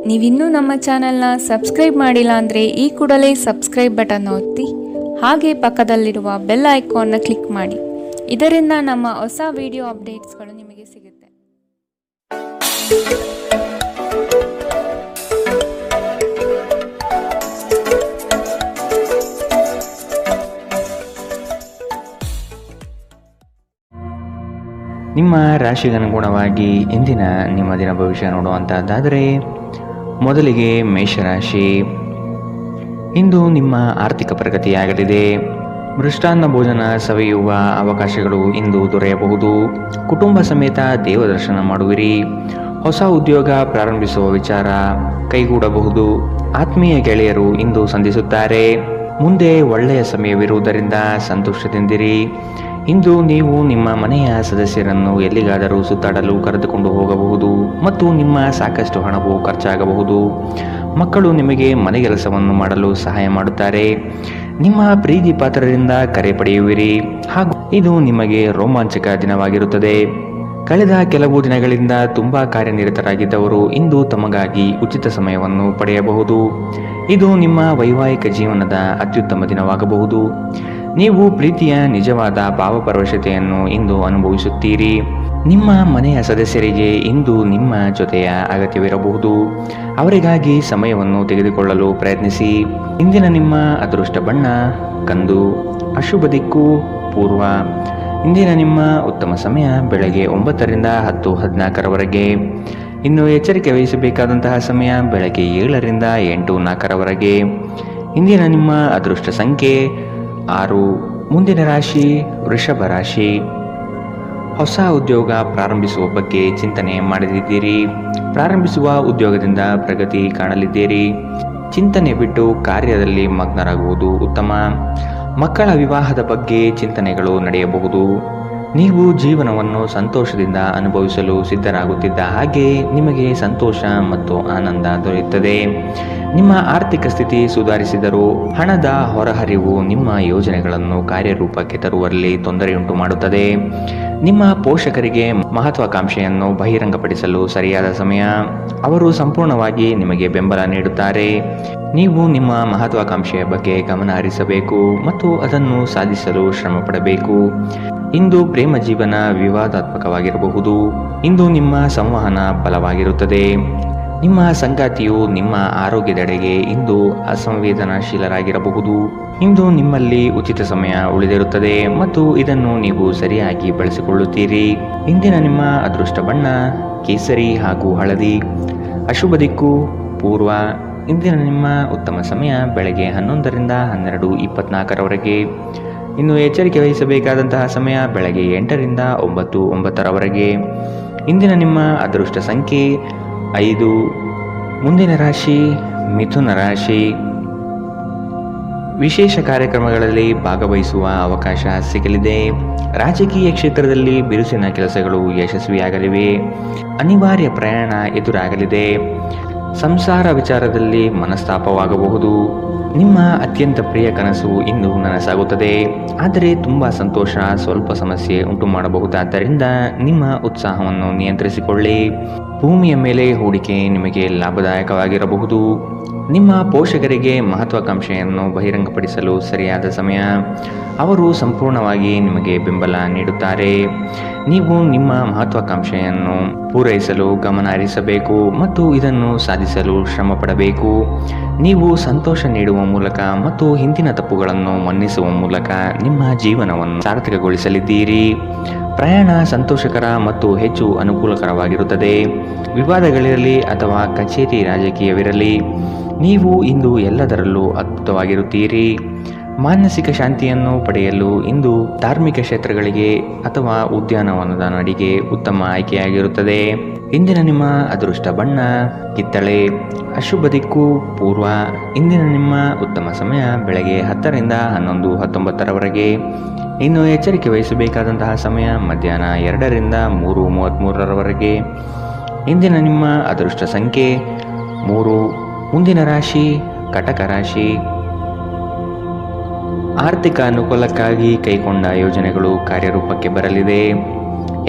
ನೀವಿನ್ನೂ ನಮ್ಮ ಚಾನೆಲ್ನ ಸಬ್ಸ್ಕ್ರೈಬ್ ಮಾಡಿಲ್ಲ ಅಂದರೆ ಈ ಕೂಡಲೇ ಸಬ್ಸ್ಕ್ರೈಬ್ ಬಟನ್ ಒತ್ತಿ ಹಾಗೆ ಪಕ್ಕದಲ್ಲಿರುವ ಬೆಲ್ ಐಕಾನ್ನ ಕ್ಲಿಕ್ ಮಾಡಿ. ಇದರಿಂದ ನಮ್ಮ ಹೊಸ ವಿಡಿಯೋ ಅಪ್ಡೇಟ್ಸ್ಗಳು ನಿಮಗೆ ಸಿಗುತ್ತೆ. ನಿಮ್ಮ ರಾಶಿಗನುಗುಣವಾಗಿ ಇಂದಿನ ನಿಮ್ಮ ದಿನ ಭವಿಷ್ಯ ನೋಡುವಂತಹದ್ದಾದರೆ ಮೊದಲಿಗೆ ಮೇಷರಾಶಿ. ಇಂದು ನಿಮ್ಮ ಆರ್ಥಿಕ ಪ್ರಗತಿಯಾಗಲಿದೆ. ಮೃಷ್ಟಾನ್ನ ಭೋಜನ ಸವಿಯುವ ಅವಕಾಶಗಳು ಇಂದು ದೊರೆಯಬಹುದು. ಕುಟುಂಬ ಸಮೇತ ದೇವದರ್ಶನ ಮಾಡುವಿರಿ. ಹೊಸ ಉದ್ಯೋಗ ಪ್ರಾರಂಭಿಸುವ ವಿಚಾರ ಕೈಗೂಡಬಹುದು. ಆತ್ಮೀಯ ಗೆಳೆಯರು ಇಂದು ಸಂಧಿಸುತ್ತಾರೆ. ಮುಂದೆ ಒಳ್ಳೆಯ ಸಮಯವಿರುವುದರಿಂದ ಸಂತೋಷದಿಂದಿರಿ. ಇಂದು ನೀವು ನಿಮ್ಮ ಮನೆಯ ಸದಸ್ಯರನ್ನು ಎಲ್ಲಿಗಾದರೂ ಸುತ್ತಾಡಲು ಕರೆದುಕೊಂಡು ಹೋಗಬಹುದು ಮತ್ತು ನಿಮ್ಮ ಸಾಕಷ್ಟು ಹಣವು ಖರ್ಚಾಗಬಹುದು. ಮಕ್ಕಳು ನಿಮಗೆ ಮನೆಗೆಲಸವನ್ನು ಮಾಡಲು ಸಹಾಯ ಮಾಡುತ್ತಾರೆ. ನಿಮ್ಮ ಪ್ರೀತಿ ಪಾತ್ರರಿಂದ ಕರೆ ಪಡೆಯುವಿರಿ ಹಾಗೂ ಇದು ನಿಮಗೆ ರೋಮಾಂಚಕ ದಿನವಾಗಿರುತ್ತದೆ. ಕಳೆದ ಕೆಲವು ದಿನಗಳಿಂದ ತುಂಬಾ ಕಾರ್ಯನಿರತರಾಗಿದ್ದವರು ಇಂದು ತಮಗಾಗಿ ಉಚಿತ ಸಮಯವನ್ನು ಪಡೆಯಬಹುದು. ಇದು ನಿಮ್ಮ ವೈವಾಹಿಕ ಜೀವನದ ಅತ್ಯುತ್ತಮ ದಿನವಾಗಬಹುದು. ನೀವು ಪ್ರೀತಿಯ ನಿಜವಾದ ಭಾವಪರವಶತೆಯನ್ನು ಇಂದು ಅನುಭವಿಸುತ್ತೀರಿ. ನಿಮ್ಮ ಮನೆಯ ಸದಸ್ಯರಿಗೆ ಇಂದು ನಿಮ್ಮ ಜೊತೆಯ ಅಗತ್ಯವಿರಬಹುದು. ಅವರಿಗಾಗಿ ಸಮಯವನ್ನು ತೆಗೆದುಕೊಳ್ಳಲು ಪ್ರಯತ್ನಿಸಿ. ಇಂದಿನ ನಿಮ್ಮ ಅದೃಷ್ಟ ಬಣ್ಣ ಕಂದು. ಅಶುಭ ದಿಕ್ಕು ಪೂರ್ವ. ಇಂದಿನ ನಿಮ್ಮ ಉತ್ತಮ ಸಮಯ ಬೆಳಗ್ಗೆ 9ರಿಂದ 10:14 ಇನ್ನು ಎಚ್ಚರಿಕೆ ವಹಿಸಬೇಕಾದಂತಹ ಸಮಯ ಬೆಳಗ್ಗೆ 7ರಿಂದ 8:04. ಇಂದಿನ ನಿಮ್ಮ ಅದೃಷ್ಟ ಸಂಖ್ಯೆ 6. ಮುಂದಿನ ರಾಶಿ ವೃಷಭ ರಾಶಿ. ಹೊಸ ಉದ್ಯೋಗ ಪ್ರಾರಂಭಿಸುವ ಬಗ್ಗೆ ಚಿಂತನೆ ಮಾಡಲಿದ್ದೀರಿ. ಪ್ರಾರಂಭಿಸುವ ಉದ್ಯೋಗದಿಂದ ಪ್ರಗತಿ ಕಾಣಲಿದ್ದೀರಿ. ಚಿಂತನೆ ಬಿಟ್ಟು ಕಾರ್ಯದಲ್ಲಿ ಮಗ್ನರಾಗುವುದು ಉತ್ತಮ. ಮಕ್ಕಳ ವಿವಾಹದ ಬಗ್ಗೆ ಚಿಂತನೆಗಳು ನಡೆಯಬಹುದು. ನೀವು ಜೀವನವನ್ನು ಸಂತೋಷದಿಂದ ಅನುಭವಿಸಲು ಸಿದ್ಧರಾಗುತ್ತಿದ್ದ ಹಾಗೆ ನಿಮಗೆ ಸಂತೋಷ ಮತ್ತು ಆನಂದ ದೊರೆಯುತ್ತದೆ. ನಿಮ್ಮ ಆರ್ಥಿಕ ಸ್ಥಿತಿ ಸುಧಾರಿಸಿದರೂ ಹಣದ ಹೊರಹರಿವು ನಿಮ್ಮ ಯೋಜನೆಗಳನ್ನು ಕಾರ್ಯರೂಪಕ್ಕೆ ತರುವಲ್ಲಿ ತೊಂದರೆಯುಂಟು ಮಾಡುತ್ತದೆ. ನಿಮ್ಮ ಪೋಷಕರಿಗೆ ಮಹತ್ವಾಕಾಂಕ್ಷೆಯನ್ನು ಬಹಿರಂಗಪಡಿಸಲು ಸರಿಯಾದ ಸಮಯ. ಅವರು ಸಂಪೂರ್ಣವಾಗಿ ನಿಮಗೆ ಬೆಂಬಲ ನೀಡುತ್ತಾರೆ. ನೀವು ನಿಮ್ಮ ಮಹತ್ವಾಕಾಂಕ್ಷೆಯ ಬಗ್ಗೆ ಗಮನ ಹರಿಸಬೇಕು ಮತ್ತು ಅದನ್ನು ಸಾಧಿಸಲು ಶ್ರಮ ಪಡಬೇಕು. ಇಂದು ಪ್ರೇಮ ಜೀವನ ವಿವಾದಾತ್ಮಕವಾಗಿರಬಹುದು. ಇಂದು ನಿಮ್ಮ ಸಂವಹನ ಬಲವಾಗಿರುತ್ತದೆ. ನಿಮ್ಮ ಸಂಗಾತಿಯು ನಿಮ್ಮ ಆರೋಗ್ಯದೆಡೆಗೆ ಇಂದು ಅಸಂವೇದನಾಶೀಲರಾಗಿರಬಹುದು. ಇಂದು ನಿಮ್ಮಲ್ಲಿ ಉಚಿತ ಸಮಯ ಉಳಿದಿರುತ್ತದೆ ಮತ್ತು ಇದನ್ನು ನೀವು ಸರಿಯಾಗಿ ಬಳಸಿಕೊಳ್ಳುತ್ತೀರಿ. ಇಂದಿನ ನಿಮ್ಮ ಅದೃಷ್ಟ ಬಣ್ಣ ಕೇಸರಿ ಹಾಗೂ ಹಳದಿ. ಅಶುಭ ದಿಕ್ಕು ಪೂರ್ವ. ಇಂದಿನ ನಿಮ್ಮ ಉತ್ತಮ ಸಮಯ ಬೆಳಗ್ಗೆ 11ರಿಂದ 12:24. ಇನ್ನು ಎಚ್ಚರಿಕೆ ವಹಿಸಬೇಕಾದಂತಹ ಸಮಯ ಬೆಳಗ್ಗೆ 8ರಿಂದ 9:09. ಇಂದಿನ ನಿಮ್ಮ ಅದೃಷ್ಟ ಸಂಖ್ಯೆ 5. ಮುಂದಿನ ರಾಶಿ ಮಿಥುನ ರಾಶಿ. ವಿಶೇಷ ಕಾರ್ಯಕ್ರಮಗಳಲ್ಲಿ ಭಾಗವಹಿಸುವ ಅವಕಾಶ ಸಿಗಲಿದೆ. ರಾಜಕೀಯ ಕ್ಷೇತ್ರದಲ್ಲಿ ಬಿರುಸಿನ ಕೆಲಸಗಳು ಯಶಸ್ವಿಯಾಗಲಿವೆ. ಅನಿವಾರ್ಯ ಪ್ರಯಾಣ ಎದುರಾಗಲಿದೆ. ಸಂಸಾರ ವಿಚಾರದಲ್ಲಿ ಮನಸ್ತಾಪವಾಗಬಹುದು. ನಿಮ್ಮ ಅತ್ಯಂತ ಪ್ರಿಯ ಕನಸು ಇಂದು ನನಸಾಗುತ್ತದೆ. ಆದರೆ ತುಂಬ ಸಂತೋಷ ಸ್ವಲ್ಪ ಸಮಸ್ಯೆ ಉಂಟು ಮಾಡಬಹುದಾದ್ದರಿಂದ ನಿಮ್ಮ ಉತ್ಸಾಹವನ್ನು ನಿಯಂತ್ರಿಸಿಕೊಳ್ಳಿ. ಭೂಮಿಯ ಮೇಲೆ ಹೂಡಿಕೆ ನಿಮಗೆ ಲಾಭದಾಯಕವಾಗಿರಬಹುದು. ನಿಮ್ಮ ಪೋಷಕರಿಗೆ ಮಹತ್ವಾಕಾಂಕ್ಷೆಯನ್ನು ಬಹಿರಂಗಪಡಿಸಲು ಸರಿಯಾದ ಸಮಯ. ಅವರು ಸಂಪೂರ್ಣವಾಗಿ ನಿಮಗೆ ಬೆಂಬಲ ನೀಡುತ್ತಾರೆ. ನೀವು ನಿಮ್ಮ ಮಹತ್ವಾಕಾಂಕ್ಷೆಯನ್ನು ಪೂರೈಸಲು ಗಮನ ಹರಿಸಬೇಕು ಮತ್ತು ಇದನ್ನು ಸಾಧಿಸಲು ಶ್ರಮ ಪಡಬೇಕು. ನೀವು ಸಂತೋಷ ನೀಡುವ ಮೂಲಕ ಮತ್ತು ಹಿಂದಿನ ತಪ್ಪುಗಳನ್ನು ಮನ್ನಿಸುವ ಮೂಲಕ ನಿಮ್ಮ ಜೀವನವನ್ನು ಸಾರ್ಥಕಗೊಳಿಸಲಿದ್ದೀರಿ. ಪ್ರಯಾಣ ಸಂತೋಷಕರ ಮತ್ತು ಹೆಚ್ಚು ಅನುಕೂಲಕರವಾಗಿರುತ್ತದೆ. ವಿವಾದಗಳಿರಲಿ ಅಥವಾ ಕಚೇರಿ ರಾಜಕೀಯವಿರಲಿ, ನೀವು ಇಂದು ಎಲ್ಲದರಲ್ಲೂ ಅದ್ಭುತವಾಗಿರುತ್ತೀರಿ. ಮಾನಸಿಕ ಶಾಂತಿಯನ್ನು ಪಡೆಯಲು ಇಂದು ಧಾರ್ಮಿಕ ಕ್ಷೇತ್ರಗಳಿಗೆ ಅಥವಾ ಉದ್ಯಾನವನದ ನಡಿಗೆ ಉತ್ತಮ ಆಯ್ಕೆಯಾಗಿರುತ್ತದೆ. ಇಂದಿನ ನಿಮ್ಮ ಅದೃಷ್ಟ ಬಣ್ಣ ಕಿತ್ತಳೆ. ಅಶುಭ ದಿಕ್ಕು ಪೂರ್ವ. ಇಂದಿನ ನಿಮ್ಮ ಉತ್ತಮ ಸಮಯ ಬೆಳಗ್ಗೆ 10ರಿಂದ 11:19. ಇನ್ನು ಎಚ್ಚರಿಕೆ ವಹಿಸಬೇಕಾದಂತಹ ಸಮಯ ಮಧ್ಯಾಹ್ನ 2ರಿಂದ 3:33. ಇಂದಿನ ನಿಮ್ಮ ಅದೃಷ್ಟ ಸಂಖ್ಯೆ 3. ಮುಂದಿನ ರಾಶಿ ಕಟಕ ರಾಶಿ. ಆರ್ಥಿಕ ಅನುಕೂಲಕ್ಕಾಗಿ ಕೈಗೊಂಡ ಯೋಜನೆಗಳು ಕಾರ್ಯರೂಪಕ್ಕೆ ಬರಲಿದೆ.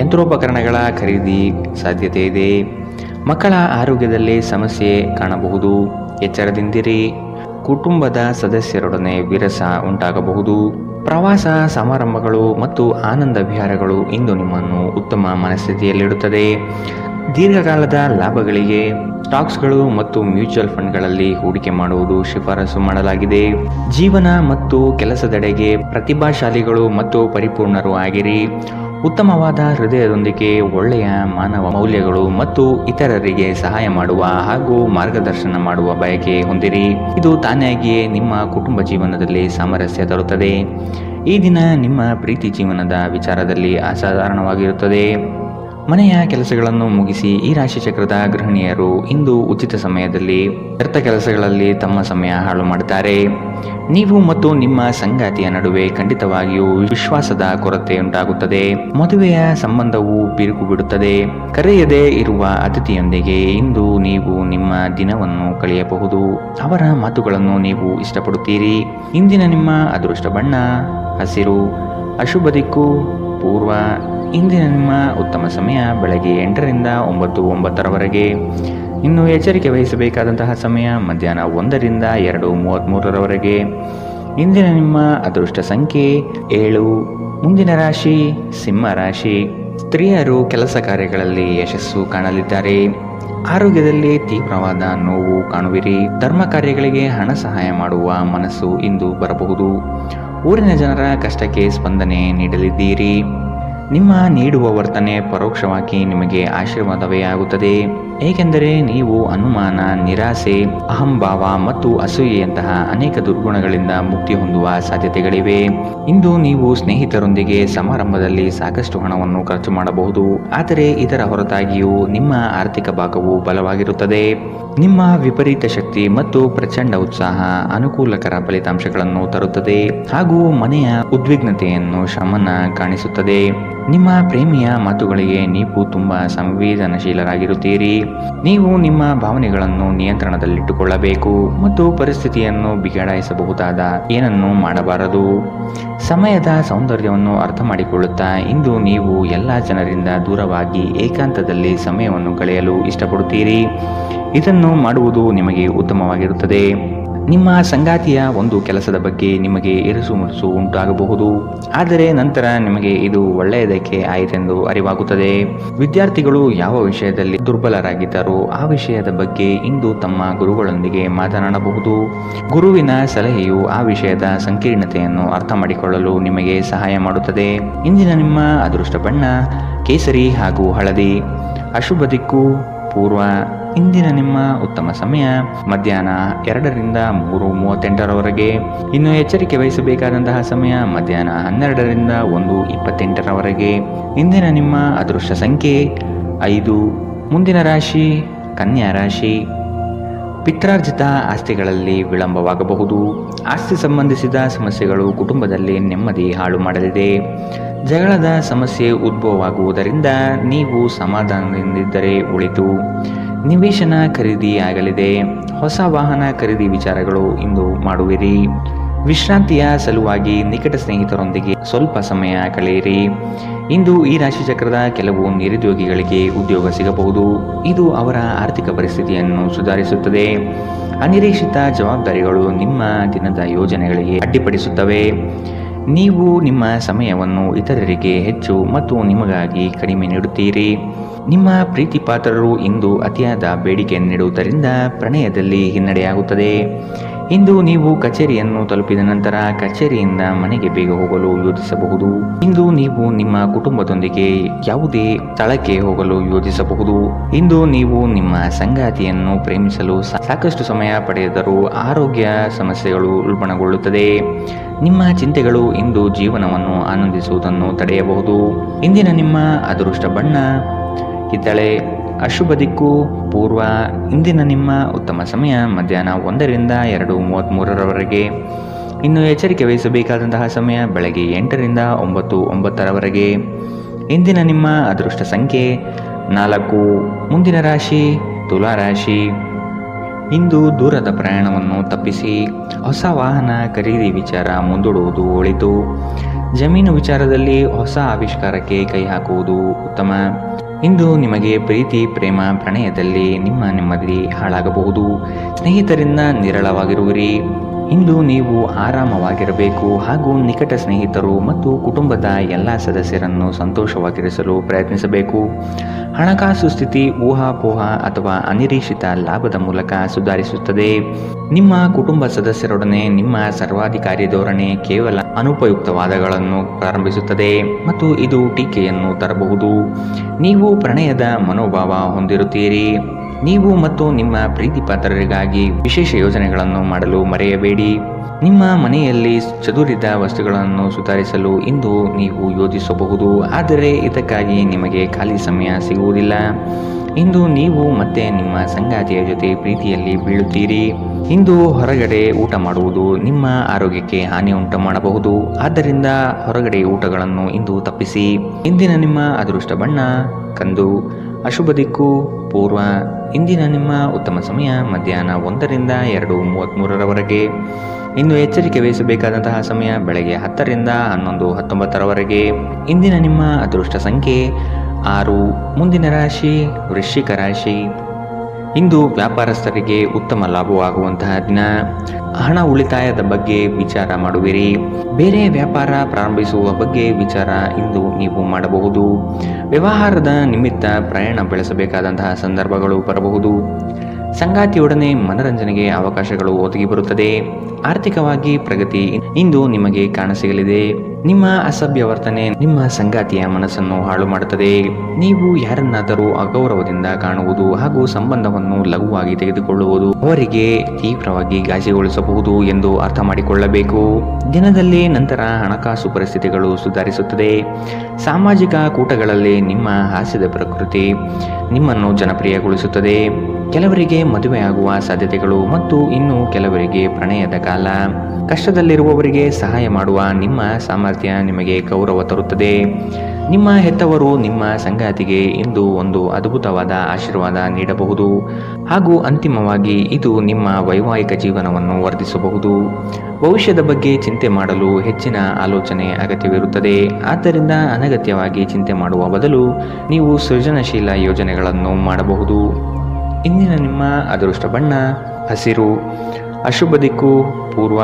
ಯಂತ್ರೋಪಕರಣಗಳ ಖರೀದಿ ಸಾಧ್ಯತೆ ಇದೆ. ಮಕ್ಕಳ ಆರೋಗ್ಯದಲ್ಲಿ ಸಮಸ್ಯೆ ಕಾಣಬಹುದು. ಎಚ್ಚರದಿಂದಿರಿ. ಕುಟುಂಬದ ಸದಸ್ಯರೊಡನೆ ವಿರಸ ಉಂಟಾಗಬಹುದು. ಪ್ರವಾಸ ಸಮಾರಂಭಗಳು ಮತ್ತು ಆನಂದ ವಿಹಾರಗಳು ಇಂದು ನಿಮ್ಮನ್ನು ಉತ್ತಮ ಮನಸ್ಥಿತಿಯಲ್ಲಿಡುತ್ತದೆ. ದೀರ್ಘಕಾಲದ ಲಾಭಗಳಿಗೆ ಸ್ಟಾಕ್ಸ್ಗಳು ಮತ್ತು ಮ್ಯೂಚುವಲ್ ಫಂಡ್ಗಳಲ್ಲಿ ಹೂಡಿಕೆ ಮಾಡುವುದು ಶಿಫಾರಸು ಮಾಡಲಾಗಿದೆ. ಜೀವನ ಮತ್ತು ಕೆಲಸದೆಡೆಗೆ ಪ್ರತಿಭಾಶಾಲಿಗಳು ಮತ್ತು ಪರಿಪೂರ್ಣರು ಆಗಿರಿ. ಉತ್ತಮವಾದ ಹೃದಯದೊಂದಿಗೆ ಒಳ್ಳೆಯ ಮಾನವ ಮೌಲ್ಯಗಳು ಮತ್ತು ಇತರರಿಗೆ ಸಹಾಯ ಮಾಡುವ ಹಾಗೂ ಮಾರ್ಗದರ್ಶನ ಮಾಡುವ ಬಯಕೆ ಹೊಂದಿರಿ. ಇದು ತಾನಾಗಿಯೇ ನಿಮ್ಮ ಕುಟುಂಬ ಜೀವನದಲ್ಲಿ ಸಾಮರಸ್ಯ ತರುತ್ತದೆ. ಈ ದಿನ ನಿಮ್ಮ ಪ್ರೀತಿ ಜೀವನದ ವಿಚಾರದಲ್ಲಿ ಅಸಾಧಾರಣವಾಗಿರುತ್ತದೆ. ಮನೆಯ ಕೆಲಸಗಳನ್ನು ಮುಗಿಸಿ ಈ ರಾಶಿಚಕ್ರದ ಗೃಹಿಣಿಯರು ಇಂದು ಉಚಿತ ಸಮಯದಲ್ಲಿ ವ್ಯರ್ಥ ಕೆಲಸಗಳಲ್ಲಿ ತಮ್ಮ ಸಮಯ ಹಾಳು ಮಾಡುತ್ತಾರೆ. ನೀವು ಮತ್ತು ನಿಮ್ಮ ಸಂಗಾತಿಯ ನಡುವೆ ಖಂಡಿತವಾಗಿಯೂ ವಿಶ್ವಾಸದ ಕೊರತೆ ಉಂಟಾಗುತ್ತದೆ. ಮದುವೆಯ ಸಂಬಂಧವು ಬಿರುಕು ಬಿಡುತ್ತದೆ. ಕರೆಯದೇ ಇರುವ ಅತಿಥಿಯೊಂದಿಗೆ ಇಂದು ನೀವು ನಿಮ್ಮ ದಿನವನ್ನು ಕಳೆಯಬಹುದು. ಅವರ ಮಾತುಗಳನ್ನು ನೀವು ಇಷ್ಟಪಡುತ್ತೀರಿ. ಇಂದಿನ ನಿಮ್ಮ ಅದೃಷ್ಟ ಬಣ್ಣ ಹಸಿರು. ಅಶುಭ ದಿಕ್ಕು ಪೂರ್ವ. ಇಂದಿನ ನಿಮ್ಮ ಉತ್ತಮ ಸಮಯ ಬೆಳಗ್ಗೆ 8ರಿಂದ 9:09 ಇನ್ನು ಎಚ್ಚರಿಕೆ ವಹಿಸಬೇಕಾದಂತಹ ಸಮಯ ಮಧ್ಯಾಹ್ನ 1ರಿಂದ 2:33 ಇಂದಿನ ನಿಮ್ಮ ಅದೃಷ್ಟ ಸಂಖ್ಯೆ 7. ಮುಂದಿನ ರಾಶಿ ಸಿಂಹ ರಾಶಿ. ಸ್ತ್ರೀಯರು ಕೆಲಸ ಕಾರ್ಯಗಳಲ್ಲಿ ಯಶಸ್ಸು ಕಾಣಲಿದ್ದಾರೆ. ಆರೋಗ್ಯದಲ್ಲಿ ತೀವ್ರವಾದ ನೋವು ಕಾಣುವಿರಿ. ಧರ್ಮ ಕಾರ್ಯಗಳಿಗೆ ಹಣ ಸಹಾಯ ಮಾಡುವ ಮನಸ್ಸು ಇಂದು ಬರಬಹುದು. ಊರಿನ ಜನರ ಕಷ್ಟಕ್ಕೆ ಸ್ಪಂದನೆ ನೀಡಲಿದ್ದೀರಿ. ನಿಮ್ಮ ನೀಡುವ ವರ್ತನೆ ಪರೋಕ್ಷವಾಗಿ ನಿಮಗೆ ಆಶೀರ್ವಾದವೇ ಆಗುತ್ತದೆ. ಏಕೆಂದರೆ ನೀವು ಅನುಮಾನ, ನಿರಾಸೆ, ಅಹಂಭಾವ ಮತ್ತು ಅಸೂಯೆಯಂತಹ ಅನೇಕ ದುರ್ಗುಣಗಳಿಂದ ಮುಕ್ತಿ ಹೊಂದುವ ಸಾಧ್ಯತೆಗಳಿವೆ. ಇಂದು ನೀವು ಸ್ನೇಹಿತರೊಂದಿಗೆ ಸಮಾರಂಭದಲ್ಲಿ ಸಾಕಷ್ಟು ಹಣವನ್ನು ಖರ್ಚು ಮಾಡಬಹುದು. ಆದರೆ ಇದರ ಹೊರತಾಗಿಯೂ ನಿಮ್ಮ ಆರ್ಥಿಕ ಭಾಗವು ಬಲವಾಗಿರುತ್ತದೆ. ನಿಮ್ಮ ವಿಪರೀತ ಶಕ್ತಿ ಮತ್ತು ಪ್ರಚಂಡ ಉತ್ಸಾಹ ಅನುಕೂಲಕರ ಫಲಿತಾಂಶಗಳನ್ನು ತರುತ್ತದೆ ಹಾಗೂ ಮನೆಯ ಉದ್ವಿಗ್ನತೆಯನ್ನು ಶಮನ ಕಾಣಿಸುತ್ತದೆ. ನಿಮ್ಮ ಪ್ರೇಮಿಯ ಮಾತುಗಳಿಗೆ ನೀವು ತುಂಬಾ ಸಂವೇದನಶೀಲರಾಗಿರುತ್ತೀರಿ. ನೀವು ನಿಮ್ಮ ಭಾವನೆಗಳನ್ನು ನಿಯಂತ್ರಣದಲ್ಲಿಟ್ಟುಕೊಳ್ಳಬೇಕು ಮತ್ತು ಪರಿಸ್ಥಿತಿಯನ್ನು ಬಿಗಡಾಯಿಸಬಹುದಾದ ಏನನ್ನೂ ಮಾಡಬಾರದು. ಸಮಯದ ಸೌಂದರ್ಯವನ್ನು ಅರ್ಥ ಮಾಡಿಕೊಳ್ಳುತ್ತಾ ಇಂದು ನೀವು ಎಲ್ಲ ಜನರಿಂದ ದೂರವಾಗಿ ಏಕಾಂತದಲ್ಲಿ ಸಮಯವನ್ನು ಕಳೆಯಲು ಇಷ್ಟಪಡುತ್ತೀರಿ. ಇದನ್ನು ಮಾಡುವುದು ನಿಮಗೆ ಉತ್ತಮವಾಗಿರುತ್ತದೆ. ನಿಮ್ಮ ಸಂಗಾತಿಯ ಒಂದು ಕೆಲಸದ ಬಗ್ಗೆ ನಿಮಗೆ ಇರುಸು ಮುರುಸು ಉಂಟಾಗಬಹುದು. ಆದರೆ ನಂತರ ನಿಮಗೆ ಇದು ಒಳ್ಳೆಯದಕ್ಕೆ ಆಯಿತೆಂದು ಅರಿವಾಗುತ್ತದೆ. ವಿದ್ಯಾರ್ಥಿಗಳು ಯಾವ ವಿಷಯದಲ್ಲಿ ದುರ್ಬಲರಾಗಿದ್ದಾರೋ ಆ ವಿಷಯದ ಬಗ್ಗೆ ಇಂದು ತಮ್ಮ ಗುರುಗಳೊಂದಿಗೆ ಮಾತನಾಡಬಹುದು. ಗುರುವಿನ ಸಲಹೆಯು ಆ ವಿಷಯದ ಸಂಕೀರ್ಣತೆಯನ್ನು ಅರ್ಥ ಮಾಡಿಕೊಳ್ಳಲು ನಿಮಗೆ ಸಹಾಯ ಮಾಡುತ್ತದೆ. ಇಂದಿನ ನಿಮ್ಮ ಅದೃಷ್ಟ ಬಣ್ಣ ಕೇಸರಿ ಹಾಗೂ ಹಳದಿ. ಅಶುಭ ದಿಕ್ಕು ಪೂರ್ವ. ಇಂದಿನ ನಿಮ್ಮ ಉತ್ತಮ ಸಮಯ ಮಧ್ಯಾಹ್ನ 2ರಿಂದ 3:38 ಇನ್ನು ಎಚ್ಚರಿಕೆ ವಹಿಸಬೇಕಾದಂತಹ ಸಮಯ ಮಧ್ಯಾಹ್ನ 12ರಿಂದ 1:28 ಇಂದಿನ ನಿಮ್ಮ ಅದೃಷ್ಟ ಸಂಖ್ಯೆ 5. ಮುಂದಿನ ರಾಶಿ ಕನ್ಯಾ ರಾಶಿ. ಪಿತ್ರಾರ್ಜಿತ ಆಸ್ತಿಗಳಲ್ಲಿ ವಿಳಂಬವಾಗಬಹುದು. ಆಸ್ತಿ ಸಂಬಂಧಿಸಿದ ಸಮಸ್ಯೆಗಳು ಕುಟುಂಬದಲ್ಲಿ ನೆಮ್ಮದಿ ಹಾಳು ಮಾಡಲಿದೆ. ಜಗಳದ ಸಮಸ್ಯೆ ಉದ್ಭವವಾಗುವುದರಿಂದ ನೀವು ಸಮಾಧಾನದಿಂದಿದ್ದರೆ ಒಳಿತು. ನಿವೇಶನ ಖರೀದಿ ಆಗಲಿದೆ. ಹೊಸ ವಾಹನ ಖರೀದಿ ವಿಚಾರಗಳು ಇಂದು ಮಾಡುವಿರಿ. ವಿಶ್ರಾಂತಿಯ ಸಲುವಾಗಿ ನಿಕಟ ಸ್ನೇಹಿತರೊಂದಿಗೆ ಸ್ವಲ್ಪ ಸಮಯ ಕಳೆಯಿರಿ. ಇಂದು ಈ ರಾಶಿ ಚಕ್ರದ ಕೆಲವು ನಿರುದ್ಯೋಗಿಗಳಿಗೆ ಉದ್ಯೋಗ ಸಿಗಬಹುದು. ಇದು ಅವರ ಆರ್ಥಿಕ ಪರಿಸ್ಥಿತಿಯನ್ನು ಸುಧಾರಿಸುತ್ತದೆ. ಅನಿರೀಕ್ಷಿತ ಜವಾಬ್ದಾರಿಗಳು ನಿಮ್ಮ ದಿನದ ಯೋಜನೆಗಳಿಗೆ ಅಡ್ಡಿಪಡಿಸುತ್ತವೆ. ನೀವು ನಿಮ್ಮ ಸಮಯವನ್ನು ಇತರರಿಗೆ ಹೆಚ್ಚು ಮತ್ತು ನಿಮಗಾಗಿ ಕಡಿಮೆ ನೀಡುತ್ತೀರಿ. ನಿಮ್ಮ ಪ್ರೀತಿ ಪಾತ್ರರು ಇಂದು ಅತಿಯಾದ ಬೇಡಿಕೆ ನೀಡುವುದರಿಂದ ಪ್ರಣಯದಲ್ಲಿ ಹಿನ್ನಡೆಯಾಗುತ್ತದೆ. ಇಂದು ನೀವು ಕಚೇರಿಯನ್ನು ತಲುಪಿದ ನಂತರ ಕಚೇರಿಯಿಂದ ಮನೆಗೆ ಬೇಗ ಹೋಗಲು ಯೋಜಿಸಬಹುದು. ಇಂದು ನೀವು ನಿಮ್ಮ ಕುಟುಂಬದೊಂದಿಗೆ ಯಾವುದೇ ಸ್ಥಳಕ್ಕೆ ಹೋಗಲು ಯೋಜಿಸಬಹುದು. ಇಂದು ನೀವು ನಿಮ್ಮ ಸಂಗಾತಿಯನ್ನು ಪ್ರೇಮಿಸಲು ಸಾಕಷ್ಟು ಸಮಯ ಪಡೆದರೂ ಆರೋಗ್ಯ ಸಮಸ್ಯೆಗಳು ಉಲ್ಬಣಗೊಳ್ಳುತ್ತದೆ. ನಿಮ್ಮ ಚಿಂತೆಗಳು ಇಂದು ಜೀವನವನ್ನು ಆನಂದಿಸುವುದನ್ನು ತಡೆಯಬಹುದು. ಇಂದಿನ ನಿಮ್ಮ ಅದೃಷ್ಟ ಬಣ್ಣ ಕಿತ್ತಳೆ. ಅಶುಭ ದಿಕ್ಕು ಪೂರ್ವ. ಇಂದಿನ ನಿಮ್ಮ ಉತ್ತಮ ಸಮಯ ಮಧ್ಯಾಹ್ನ 1ರಿಂದ 2:33 ಇನ್ನು ಎಚ್ಚರಿಕೆ ವಹಿಸಬೇಕಾದಂತಹ ಸಮಯ ಬೆಳಗ್ಗೆ 8ರಿಂದ 9:09 ಇಂದಿನ ನಿಮ್ಮ ಅದೃಷ್ಟ ಸಂಖ್ಯೆ 4. ಮುಂದಿನ ರಾಶಿ ತುಲಾ ರಾಶಿ. ಇಂದು ದೂರದ ಪ್ರಯಾಣವನ್ನು ತಪ್ಪಿಸಿ. ಹೊಸ ವಾಹನ ಖರೀದಿ ವಿಚಾರ ಮುಂದೂಡುವುದು ಒಳಿತು. ಜಮೀನು ವಿಚಾರದಲ್ಲಿ ಹೊಸ ಆವಿಷ್ಕಾರಕ್ಕೆ ಕೈ ಹಾಕುವುದು ಉತ್ತಮ. ಇಂದು ನಿಮಗೆ ಪ್ರೀತಿ ಪ್ರೇಮ ಪ್ರಣಯದಲ್ಲಿ ನಿಮ್ಮ ನೆಮ್ಮದಿ ಹಾಳಾಗಬಹುದು. ಸ್ನೇಹಿತರಿಂದ ನಿರಳವಾಗಿರುವಿರಿ. ಇಂದು ನೀವು ಆರಾಮವಾಗಿರಬೇಕು ಹಾಗೂ ನಿಕಟ ಸ್ನೇಹಿತರು ಮತ್ತು ಕುಟುಂಬದ ಎಲ್ಲ ಸದಸ್ಯರನ್ನು ಸಂತೋಷವಾಗಿರಿಸಲು ಪ್ರಯತ್ನಿಸಬೇಕು. ಹಣಕಾಸು ಸ್ಥಿತಿ ಊಹಾಪೋಹ ಅಥವಾ ಅನಿರೀಕ್ಷಿತ ಲಾಭದ ಮೂಲಕ ಸುಧಾರಿಸುತ್ತದೆ. ನಿಮ್ಮ ಕುಟುಂಬ ಸದಸ್ಯರೊಡನೆ ನಿಮ್ಮ ಸರ್ವಾಧಿಕಾರಿ ಧೋರಣೆ ಕೇವಲ ಅನುಪಯುಕ್ತವಾದಗಳನ್ನು ಪ್ರಾರಂಭಿಸುತ್ತದೆ ಮತ್ತು ಇದು ಟೀಕೆಯನ್ನು ತರಬಹುದು. ನೀವು ಪ್ರಣಯದ ಮನೋಭಾವ ಹೊಂದಿರುತ್ತೀರಿ. ನೀವು ಮತ್ತು ನಿಮ್ಮ ಪ್ರೀತಿಪಾತ್ರರಿಗಾಗಿ ವಿಶೇಷ ಯೋಜನೆಗಳನ್ನು ಮಾಡಲು ಮರೆಯಬೇಡಿ. ನಿಮ್ಮ ಮನೆಯಲ್ಲಿ ಚದುರಿದ ವಸ್ತುಗಳನ್ನು ಸುಧಾರಿಸಲು ಇಂದು ನೀವು ಯೋಜಿಸಬಹುದು, ಆದರೆ ಇದಕ್ಕಾಗಿ ನಿಮಗೆ ಖಾಲಿ ಸಮಯ ಸಿಗುವುದಿಲ್ಲ. ಇಂದು ನೀವು ಮತ್ತೆ ನಿಮ್ಮ ಸಂಗಾತಿಯ ಜೊತೆ ಪ್ರೀತಿಯಲ್ಲಿ ಬೀಳುತ್ತೀರಿ. ಇಂದು ಹೊರಗಡೆ ಊಟ ಮಾಡುವುದು ನಿಮ್ಮ ಆರೋಗ್ಯಕ್ಕೆ ಹಾನಿ ಉಂಟು ಮಾಡಬಹುದು, ಆದ್ದರಿಂದ ಹೊರಗಡೆ ಊಟಗಳನ್ನು ಇಂದು ತಪ್ಪಿಸಿ. ಇಂದಿನ ನಿಮ್ಮ ಅದೃಷ್ಟ ಬಣ್ಣ ಕಂದು. ಅಶುಭ ದಿಕ್ಕು ಪೂರ್ವ. ಇಂದಿನ ನಿಮ್ಮ ಉತ್ತಮ ಸಮಯ ಮಧ್ಯಾಹ್ನ 1ರಿಂದ 2:33ರವರೆಗೆ. ಇನ್ನು ಎಚ್ಚರಿಕೆ ವಹಿಸಬೇಕಾದಂತಹ ಸಮಯ ಬೆಳಗ್ಗೆ 10ರಿಂದ 11:19ರವರೆಗೆ. ಇಂದಿನ ನಿಮ್ಮ ಅದೃಷ್ಟ ಸಂಖ್ಯೆ 6. ಮುಂದಿನ ರಾಶಿ ವೃಶ್ಚಿಕ ರಾಶಿ. ಇಂದು ವ್ಯಾಪಾರಸ್ಥರಿಗೆ ಉತ್ತಮ ಲಾಭವಾಗುವಂತಹ ದಿನ. ಹಣ ಉಳಿತಾಯದ ಬಗ್ಗೆ ವಿಚಾರ ಮಾಡುವಿರಿ. ಬೇರೆ ವ್ಯಾಪಾರ ಪ್ರಾರಂಭಿಸುವ ಬಗ್ಗೆ ವಿಚಾರ ಇಂದು ನೀವು ಮಾಡಬಹುದು. ವ್ಯವಹಾರದ ನಿಮಿತ್ತ ಪ್ರಯಾಣ ಬೆಳೆಸಬೇಕಾದಂತಹ ಸಂದರ್ಭಗಳು ಬರಬಹುದು. ಸಂಗಾತಿಯೊಡನೆ ಮನರಂಜನೆಗೆ ಅವಕಾಶಗಳು ಒದಗಿ ಬರುತ್ತದೆ. ಆರ್ಥಿಕವಾಗಿ ಪ್ರಗತಿ ಇಂದು ನಿಮಗೆ ಕಾಣಸಿಗಲಿದೆ. ನಿಮ್ಮ ಅಸಭ್ಯ ವರ್ತನೆ ನಿಮ್ಮ ಸಂಗಾತಿಯ ಮನಸ್ಸನ್ನು ಹಾಳು ಮಾಡುತ್ತದೆ. ನೀವು ಯಾರನ್ನಾದರೂ ಅಗೌರವದಿಂದ ಕಾಣುವುದು ಹಾಗೂ ಸಂಬಂಧವನ್ನು ಲಘುವಾಗಿ ತೆಗೆದುಕೊಳ್ಳುವುದು ಅವರಿಗೆ ತೀವ್ರವಾಗಿ ಗಾಯಗೊಳಿಸಬಹುದು ಎಂದು ಅರ್ಥ ಮಾಡಿಕೊಳ್ಳಬೇಕು. ದಿನದಲ್ಲಿ ನಂತರ ಹಣಕಾಸು ಪರಿಸ್ಥಿತಿಗಳು ಸುಧಾರಿಸುತ್ತದೆ. ಸಾಮಾಜಿಕ ಕೂಟಗಳಲ್ಲಿ ನಿಮ್ಮ ಹಾಸ್ಯದ ಪ್ರಕೃತಿ ನಿಮ್ಮನ್ನು ಜನಪ್ರಿಯಗೊಳಿಸುತ್ತದೆ. ಕೆಲವರಿಗೆ ಮದುವೆಯಾಗುವ ಸಾಧ್ಯತೆಗಳು ಮತ್ತು ಇನ್ನು ಕೆಲವರಿಗೆ ಪ್ರಣಯದ ಕಾಲ. ಕಷ್ಟದಲ್ಲಿರುವವರಿಗೆ ಸಹಾಯ ಮಾಡುವ ನಿಮ್ಮ ಸಾಮರ್ಥ್ಯ ನಿಮಗೆ ಗೌರವ ತರುತ್ತದೆ. ನಿಮ್ಮ ಹೆತ್ತವರು ನಿಮ್ಮ ಸಂಗಾತಿಗೆ ಇಂದು ಒಂದು ಅದ್ಭುತವಾದ ಆಶೀರ್ವಾದ ನೀಡಬಹುದು ಹಾಗೂ ಅಂತಿಮವಾಗಿ ಇದು ನಿಮ್ಮ ವೈವಾಹಿಕ ಜೀವನವನ್ನು ವರ್ಧಿಸಬಹುದು. ಭವಿಷ್ಯದ ಬಗ್ಗೆ ಚಿಂತೆ ಮಾಡಲು ಹೆಚ್ಚಿನ ಆಲೋಚನೆ ಅಗತ್ಯವಿರುತ್ತದೆ. ಆದ್ದರಿಂದ ಅನಗತ್ಯವಾಗಿ ಚಿಂತೆ ಮಾಡುವ ಬದಲು ನೀವು ಸೃಜನಶೀಲ ಯೋಜನೆಗಳನ್ನು ಮಾಡಬಹುದು. ಇಂದಿನ ನಿಮ್ಮ ಅದೃಷ್ಟ ಬಣ್ಣ ಹಸಿರು. ಅಶುಭ ದಿಕ್ಕು ಪೂರ್ವ.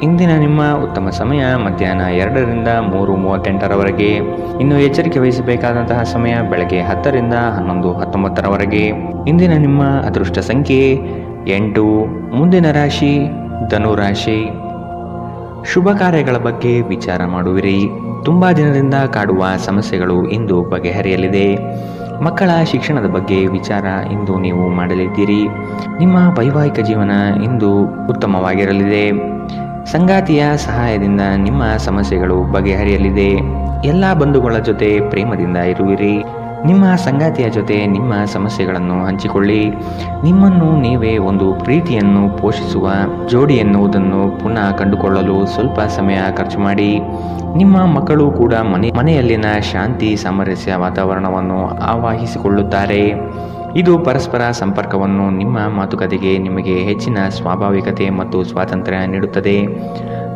ಇಂದಿನ ನಿಮ್ಮ ಉತ್ತಮ ಸಮಯ ಮಧ್ಯಾಹ್ನ 2ರಿಂದ 3:38ರವರೆಗೆ. ಇನ್ನು ಎಚ್ಚರಿಕೆ ವಹಿಸಬೇಕಾದಂತಹ ಸಮಯ ಬೆಳಗ್ಗೆ 10ರಿಂದ 11:19ರವರೆಗೆ. ಇಂದಿನ ನಿಮ್ಮ ಅದೃಷ್ಟ ಸಂಖ್ಯೆ 8. ಮುಂದಿನ ರಾಶಿ ಧನು ರಾಶಿ. ಶುಭ ಕಾರ್ಯಗಳ ಬಗ್ಗೆ ವಿಚಾರ ಮಾಡುವಿರಿ. ತುಂಬಾ ದಿನದಿಂದ ಕಾಡುವ ಸಮಸ್ಯೆಗಳು ಇಂದು ಬಗೆಹರಿಯಲಿದೆ. ಮಕ್ಕಳ ಶಿಕ್ಷಣದ ಬಗ್ಗೆ ವಿಚಾರ ಇಂದು ನೀವು ಮಾಡಲಿದ್ದೀರಿ. ನಿಮ್ಮ ವೈವಾಹಿಕ ಜೀವನ ಇಂದು ಉತ್ತಮವಾಗಿರಲಿದೆ. ಸಂಗಾತಿಯ ಸಹಾಯದಿಂದ ನಿಮ್ಮ ಸಮಸ್ಯೆಗಳು ಬಗೆಹರಿಯಲಿದೆ. ಎಲ್ಲ ಬಂಧುಗಳ ಜೊತೆ ಪ್ರೇಮದಿಂದ ಇರುವಿರಿ. ನಿಮ್ಮ ಸಂಗಾತಿಯ ಜೊತೆ ನಿಮ್ಮ ಸಮಸ್ಯೆಗಳನ್ನು ಹಂಚಿಕೊಳ್ಳಿ. ನಿಮ್ಮನ್ನು ನೀವೇ ಒಂದು ಪ್ರೀತಿಯನ್ನು ಪೋಷಿಸುವ ಜೋಡಿ ಎನ್ನುವುದನ್ನು ಪುನಃ ಕಂಡುಕೊಳ್ಳಲು ಸ್ವಲ್ಪ ಸಮಯ ಖರ್ಚು ಮಾಡಿ. ನಿಮ್ಮ ಮಕ್ಕಳು ಕೂಡ ಮನೆಯಲ್ಲಿನ ಶಾಂತಿ ಸಾಮರಸ್ಯ ವಾತಾವರಣವನ್ನು ಆವಾಹಿಸಿಕೊಳ್ಳುತ್ತಾರೆ. ಇದು ಪರಸ್ಪರ ಸಂಪರ್ಕವನ್ನು ನಿಮ್ಮ ಮಾತುಕತೆಗೆ ನಿಮಗೆ ಹೆಚ್ಚಿನ ಸ್ವಾಭಾವಿಕತೆ ಮತ್ತು ಸ್ವಾತಂತ್ರ್ಯ ನೀಡುತ್ತದೆ.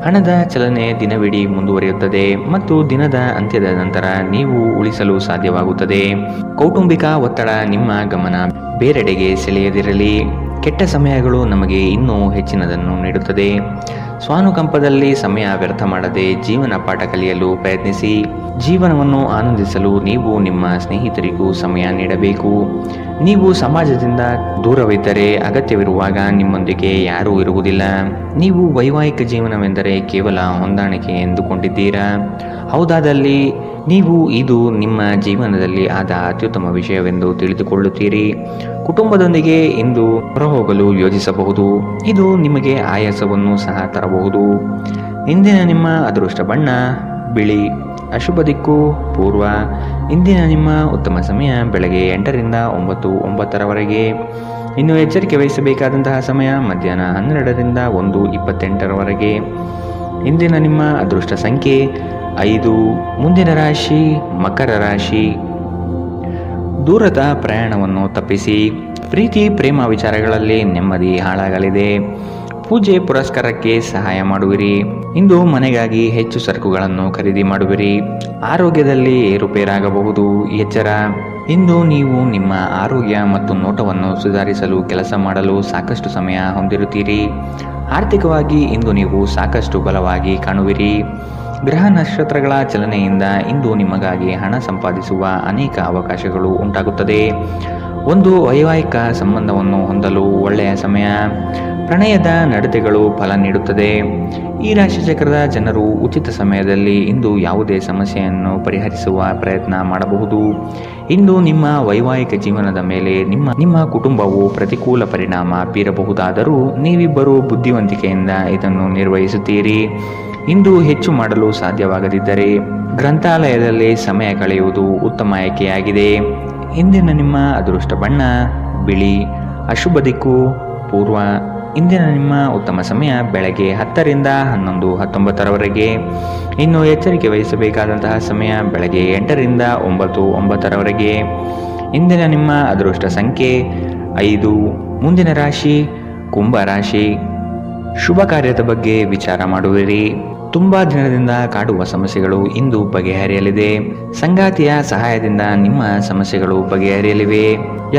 ಹಣದ ಚಲನೆ ದಿನವಿಡೀ ಮುಂದುವರಿಯುತ್ತದೆ ಮತ್ತು ದಿನದ ಅಂತ್ಯದ ನಂತರ ನೀವು ಉಳಿಸಲು ಸಾಧ್ಯವಾಗುತ್ತದೆ. ಕೌಟುಂಬಿಕ ಒತ್ತಡ ನಿಮ್ಮ ಗಮನ ಬೇರೆಡೆಗೆ ಸೆಳೆಯದಿರಲಿ. ಕೆಟ್ಟ ಸಮಯಗಳು ನಮಗೆ ಇನ್ನೂ ಹೆಚ್ಚಿನದನ್ನು ನೀಡುತ್ತದೆ. ಸ್ವಾನುಕಂಪದಲ್ಲಿ ಸಮಯ ವ್ಯರ್ಥ ಮಾಡದೆ ಜೀವನ ಪಾಠ ಕಲಿಯಲು ಪ್ರಯತ್ನಿಸಿ. ಜೀವನವನ್ನು ಆನಂದಿಸಲು ನೀವು ನಿಮ್ಮ ಸ್ನೇಹಿತರಿಗೂ ಸಮಯ ನೀಡಬೇಕು. ನೀವು ಸಮಾಜದಿಂದ ದೂರವಿದ್ದರೆ ಅಗತ್ಯವಿರುವಾಗ ನಿಮ್ಮೊಂದಿಗೆ ಯಾರೂ ಇರುವುದಿಲ್ಲ. ನೀವು ವೈವಾಹಿಕ ಜೀವನವೆಂದರೆ ಕೇವಲ ಹೊಂದಾಣಿಕೆ ಎಂದುಕೊಂಡಿದ್ದೀರಾ? ಹೌದಾದಲ್ಲಿ ನೀವು ಇದು ನಿಮ್ಮ ಜೀವನದಲ್ಲಿ ಆದ ಅತ್ಯುತ್ತಮ ವಿಷಯವೆಂದು ತಿಳಿದುಕೊಳ್ಳುತ್ತೀರಿ. ಕುಟುಂಬದೊಂದಿಗೆ ಇಂದು ಹೊರಹೋಗಲು ಯೋಜಿಸಬಹುದು. ಇದು ನಿಮಗೆ ಆಯಾಸವನ್ನು ಸಹ ತರಬಹುದು. ಇಂದಿನ ನಿಮ್ಮ ಅದೃಷ್ಟ ಬಣ್ಣ ಬಿಳಿ. ಅಶುಭ ದಿಕ್ಕು ಪೂರ್ವ. ಇಂದಿನ ನಿಮ್ಮ ಉತ್ತಮ ಸಮಯ ಬೆಳಗ್ಗೆ 8ರಿಂದ 9:09ರವರೆಗೆ. ಇನ್ನು ಎಚ್ಚರಿಕೆ ವಹಿಸಬೇಕಾದಂತಹ ಸಮಯ ಮಧ್ಯಾಹ್ನ 12ರಿಂದ 1:28ರವರೆಗೆ. ಇಂದಿನ ನಿಮ್ಮ ಅದೃಷ್ಟ ಸಂಖ್ಯೆ 5. ಮುಂದಿನ ರಾಶಿ ಮಕರ ರಾಶಿ. ದೂರದ ಪ್ರಯಾಣವನ್ನು ತಪ್ಪಿಸಿ. ಪ್ರೀತಿ ಪ್ರೇಮ ವಿಚಾರಗಳಲ್ಲಿ ನೆಮ್ಮದಿ ಹಾಳಾಗಲಿದೆ. ಪೂಜೆ ಪುರಸ್ಕಾರಕ್ಕೆ ಸಹಾಯ ಮಾಡುವಿರಿ. ಇಂದು ಮನೆಗಾಗಿ ಹೆಚ್ಚು ಸರಕುಗಳನ್ನು ಖರೀದಿ ಮಾಡುವಿರಿ. ಆರೋಗ್ಯದಲ್ಲಿ ಏರುಪೇರಾಗಬಹುದು, ಎಚ್ಚರ. ಇಂದು ನೀವು ನಿಮ್ಮ ಆರೋಗ್ಯ ಮತ್ತು ನೋಟವನ್ನು ಸುಧಾರಿಸಲು ಕೆಲಸ ಮಾಡಲು ಸಾಕಷ್ಟು ಸಮಯ ಹೊಂದಿರುತ್ತೀರಿ. ಆರ್ಥಿಕವಾಗಿ ಇಂದು ನೀವು ಸಾಕಷ್ಟು ಬಲವಾಗಿ ಕಾಣುವಿರಿ. ಗ್ರಹ ನಕ್ಷತ್ರಗಳ ಚಲನೆಯಿಂದ ಇಂದು ನಿಮಗಾಗಿ ಹಣ ಸಂಪಾದಿಸುವ ಅನೇಕ ಅವಕಾಶಗಳು ಉಂಟಾಗುತ್ತದೆ. ಒಂದು ವೈವಾಹಿಕ ಸಂಬಂಧವನ್ನು ಹೊಂದಲು ಒಳ್ಳೆಯ ಸಮಯ. ಪ್ರಣಯದ ನಡತೆಗಳು ಫಲ ನೀಡುತ್ತದೆ. ಈ ರಾಶಿಚಕ್ರದ ಜನರು ಉಚಿತ ಸಮಯದಲ್ಲಿ ಇಂದು ಯಾವುದೇ ಸಮಸ್ಯೆಯನ್ನು ಪರಿಹರಿಸುವ ಪ್ರಯತ್ನ ಮಾಡಬಹುದು. ಇಂದು ನಿಮ್ಮ ವೈವಾಹಿಕ ಜೀವನದ ಮೇಲೆ ನಿಮ್ಮ ಕುಟುಂಬವು ಪ್ರತಿಕೂಲ ಪರಿಣಾಮ ಬೀರಬಹುದಾದರೂ ನೀವಿಬ್ಬರು ಬುದ್ಧಿವಂತಿಕೆಯಿಂದ ಇದನ್ನು ನಿರ್ವಹಿಸುತ್ತೀರಿ. ಇಂದು ಹೆಚ್ಚು ಮಾಡಲು ಸಾಧ್ಯವಾಗದಿದ್ದರೆ ಗ್ರಂಥಾಲಯದಲ್ಲಿ ಸಮಯ ಕಳೆಯುವುದು ಉತ್ತಮ ಆಯ್ಕೆಯಾಗಿದೆ. ಇಂದಿನ ನಿಮ್ಮ ಅದೃಷ್ಟ ಬಣ್ಣ ಬಿಳಿ. ಅಶುಭ ದಿಕ್ಕು ಪೂರ್ವ. ಇಂದಿನ ನಿಮ್ಮ ಉತ್ತಮ ಸಮಯ ಬೆಳಗ್ಗೆ 10 ರಿಂದ 11, 19ರವರೆಗೆ. ಇನ್ನು ಎಚ್ಚರಿಕೆ ವಹಿಸಬೇಕಾದಂತಹ ಸಮಯ ಬೆಳಗ್ಗೆ 8 ರಿಂದ 9, 9ರವರೆಗೆ. ಇಂದಿನ ನಿಮ್ಮ ಅದೃಷ್ಟ ಸಂಖ್ಯೆ 5. ಮುಂದಿನ ರಾಶಿ ಕುಂಭ ರಾಶಿ. ಶುಭ ಕಾರ್ಯದ ಬಗ್ಗೆ ವಿಚಾರ ಮಾಡುವಿರಿ. ತುಂಬಾ ದಿನದಿಂದ ಕಾಡುವ ಸಮಸ್ಯೆಗಳು ಇಂದು ಬಗೆಹರಿಯಲಿದೆ. ಸಂಗಾತಿಯ ಸಹಾಯದಿಂದ ನಿಮ್ಮ ಸಮಸ್ಯೆಗಳು ಬಗೆಹರಿಯಲಿವೆ.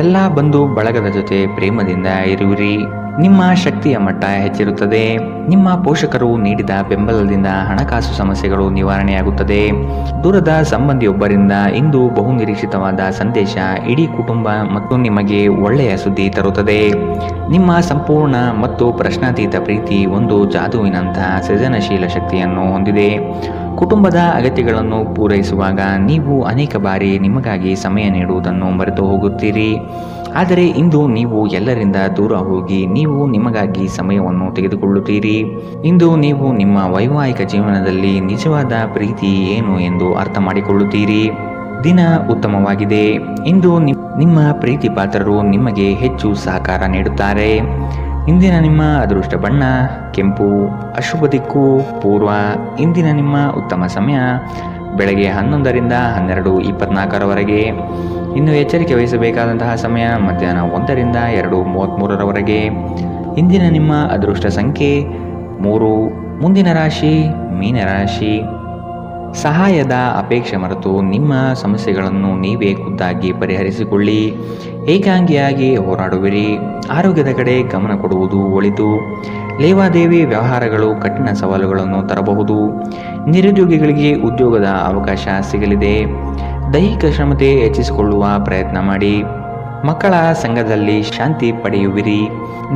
ಎಲ್ಲ ಬಂಧು ಬಳಗದ ಜೊತೆ ಪ್ರೇಮದಿಂದ ಇರುವಿರಿ. ನಿಮ್ಮ ಶಕ್ತಿಯ ಮಟ್ಟ ಹೆಚ್ಚಿರುತ್ತದೆ. ನಿಮ್ಮ ಪೋಷಕರು ನೀಡಿದ ಬೆಂಬಲದಿಂದ ಹಣಕಾಸು ಸಮಸ್ಯೆಗಳು ನಿವಾರಣೆಯಾಗುತ್ತದೆ. ದೂರದ ಸಂಬಂಧಿಯೊಬ್ಬರಿಂದ ಇಂದು ಬಹುನಿರೀಕ್ಷಿತವಾದ ಸಂದೇಶ ಇಡೀ ಕುಟುಂಬ ಮತ್ತು ನಿಮಗೆ ಒಳ್ಳೆಯ ಸುದ್ದಿ ತರುತ್ತದೆ. ನಿಮ್ಮ ಸಂಪೂರ್ಣ ಮತ್ತು ಪ್ರಶ್ನಾತೀತ ಪ್ರೀತಿ ಒಂದು ಜಾದುವಿನಂತಹ ಸೃಜನಶೀಲ ಶಕ್ತಿಯನ್ನು ಹೊಂದಿದೆ. ಕುಟುಂಬದ ಅಗತ್ಯಗಳನ್ನು ಪೂರೈಸುವಾಗ ನೀವು ಅನೇಕ ಬಾರಿ ನಿಮಗಾಗಿ ಸಮಯ ನೀಡುವುದನ್ನು ಮರೆತು ಹೋಗುತ್ತೀರಿ. ಆದರೆ ಇಂದು ನೀವು ಎಲ್ಲರಿಂದ ದೂರ ಹೋಗಿ ನೀವು ನಿಮಗಾಗಿ ಸಮಯವನ್ನು ತೆಗೆದುಕೊಳ್ಳುತ್ತೀರಿ. ಇಂದು ನೀವು ನಿಮ್ಮ ವೈವಾಹಿಕ ಜೀವನದಲ್ಲಿ ನಿಜವಾದ ಪ್ರೀತಿ ಏನು ಎಂದು ಅರ್ಥ ಮಾಡಿಕೊಳ್ಳುತ್ತೀರಿ. ದಿನ ಉತ್ತಮವಾಗಿದೆ. ಇಂದು ನಿಮ್ಮ ಪ್ರೀತಿ ಪಾತ್ರರು ನಿಮಗೆ ಹೆಚ್ಚು ಸಹಕಾರ ನೀಡುತ್ತಾರೆ. ಇಂದಿನ ನಿಮ್ಮ ಅದೃಷ್ಟ ಬಣ್ಣ ಕೆಂಪು. ಅಶುಭ ದಿಕ್ಕು ಪೂರ್ವ. ಇಂದಿನ ನಿಮ್ಮ ಉತ್ತಮ ಸಮಯ ಬೆಳಗ್ಗೆ 11 ರಿಂದ 12, 24ರವರೆಗೆ. ಇನ್ನು ಎಚ್ಚರಿಕೆ ವಹಿಸಬೇಕಾದಂತಹ ಸಮಯ ಮಧ್ಯಾಹ್ನ 1 ರಿಂದ 2:33ರವರೆಗೆ. ಇಂದಿನ ನಿಮ್ಮ ಅದೃಷ್ಟ ಸಂಖ್ಯೆ 3. ಮುಂದಿನ ರಾಶಿ ಮೀನರಾಶಿ. ಸಹಾಯದ ಅಪೇಕ್ಷೆ ಮರೆತು ನಿಮ್ಮ ಸಮಸ್ಯೆಗಳನ್ನು ನೀವೇ ಖುದ್ದಾಗಿ ಪರಿಹರಿಸಿಕೊಳ್ಳಿ. ಏಕಾಂಗಿಯಾಗಿ ಹೋರಾಡುವಿರಿ. ಆರೋಗ್ಯದ ಕಡೆ ಗಮನ ಕೊಡುವುದು ಒಳಿತು. ಲೇವಾದೇವಿ ವ್ಯವಹಾರಗಳು ಕಠಿಣ ಸವಾಲುಗಳನ್ನು ತರಬಹುದು. ನಿರುದ್ಯೋಗಿಗಳಿಗೆ ಉದ್ಯೋಗದ ಅವಕಾಶ ಸಿಗಲಿದೆ. ದೈಹಿಕ ಶ್ರಮತೆ ಹೆಚ್ಚಿಸಿಕೊಳ್ಳುವ ಪ್ರಯತ್ನ ಮಾಡಿ. ಮಕ್ಕಳ ಸಂಘದಲ್ಲಿ ಶಾಂತಿ ಪಡೆಯುವಿರಿ.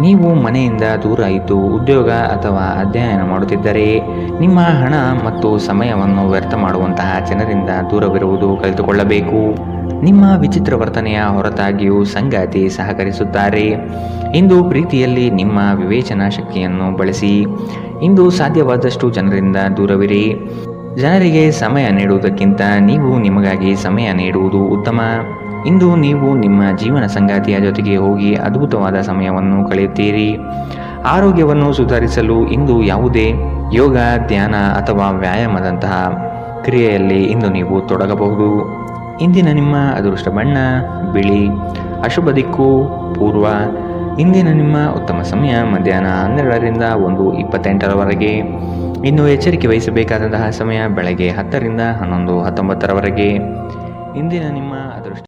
ನೀವು ಮನೆಯಿಂದ ದೂರ ಇದ್ದು ಉದ್ಯೋಗ ಅಥವಾ ಅಧ್ಯಯನ ಮಾಡುತ್ತಿದ್ದರೆ ನಿಮ್ಮ ಹಣ ಮತ್ತು ಸಮಯವನ್ನು ವ್ಯರ್ಥ ಮಾಡುವಂತಹ ಜನರಿಂದ ದೂರವಿರುವುದು ಕಲಿತುಕೊಳ್ಳಬೇಕು. ನಿಮ್ಮ ವಿಚಿತ್ರ ವರ್ತನೆಯ ಹೊರತಾಗಿಯೂ ಸಂಗಾತಿ ಸಹಕರಿಸುತ್ತಾರೆ. ಇಂದು ಪ್ರೀತಿಯಲ್ಲಿ ನಿಮ್ಮ ವಿವೇಚನಾ ಶಕ್ತಿಯನ್ನು ಬಳಸಿ. ಇಂದು ಸಾಧ್ಯವಾದಷ್ಟು ಜನರಿಂದ ದೂರವಿರಿ. ಜನರಿಗೆ ಸಮಯ ನೀಡುವುದಕ್ಕಿಂತ ನೀವು ನಿಮಗಾಗಿ ಸಮಯ ನೀಡುವುದು ಉತ್ತಮ. ಇಂದು ನೀವು ನಿಮ್ಮ ಜೀವನ ಸಂಗಾತಿಯ ಜೊತೆಗೆ ಹೋಗಿ ಅದ್ಭುತವಾದ ಸಮಯವನ್ನು ಕಳೆಯುತ್ತೀರಿ. ಆರೋಗ್ಯವನ್ನು ಸುಧಾರಿಸಲು ಇಂದು ಯಾವುದೇ ಯೋಗ, ಧ್ಯಾನ ಅಥವಾ ವ್ಯಾಯಾಮದಂತಹ ಕ್ರಿಯೆಯಲ್ಲಿ ಇಂದು ನೀವು ತೊಡಗಬಹುದು. ಇಂದಿನ ನಿಮ್ಮ ಅದೃಷ್ಟ ಬಣ್ಣ ಬಿಳಿ. ಅಶುಭ ದಿಕ್ಕು ಪೂರ್ವ. ಇಂದಿನ ನಿಮ್ಮ ಉತ್ತಮ ಸಮಯ ಮಧ್ಯಾಹ್ನ 12 ರಿಂದ 1:28ರವರೆಗೆ. ಇನ್ನು ಎಚ್ಚರಿಕೆ ವಹಿಸಬೇಕಾದಂತಹ ಸಮಯ ಬೆಳಗ್ಗೆ 10 ರಿಂದ 11, 19ರವರೆಗೆ. ಇಂದಿನ ನಿಮ್ಮ ಅದೃಷ್ಟ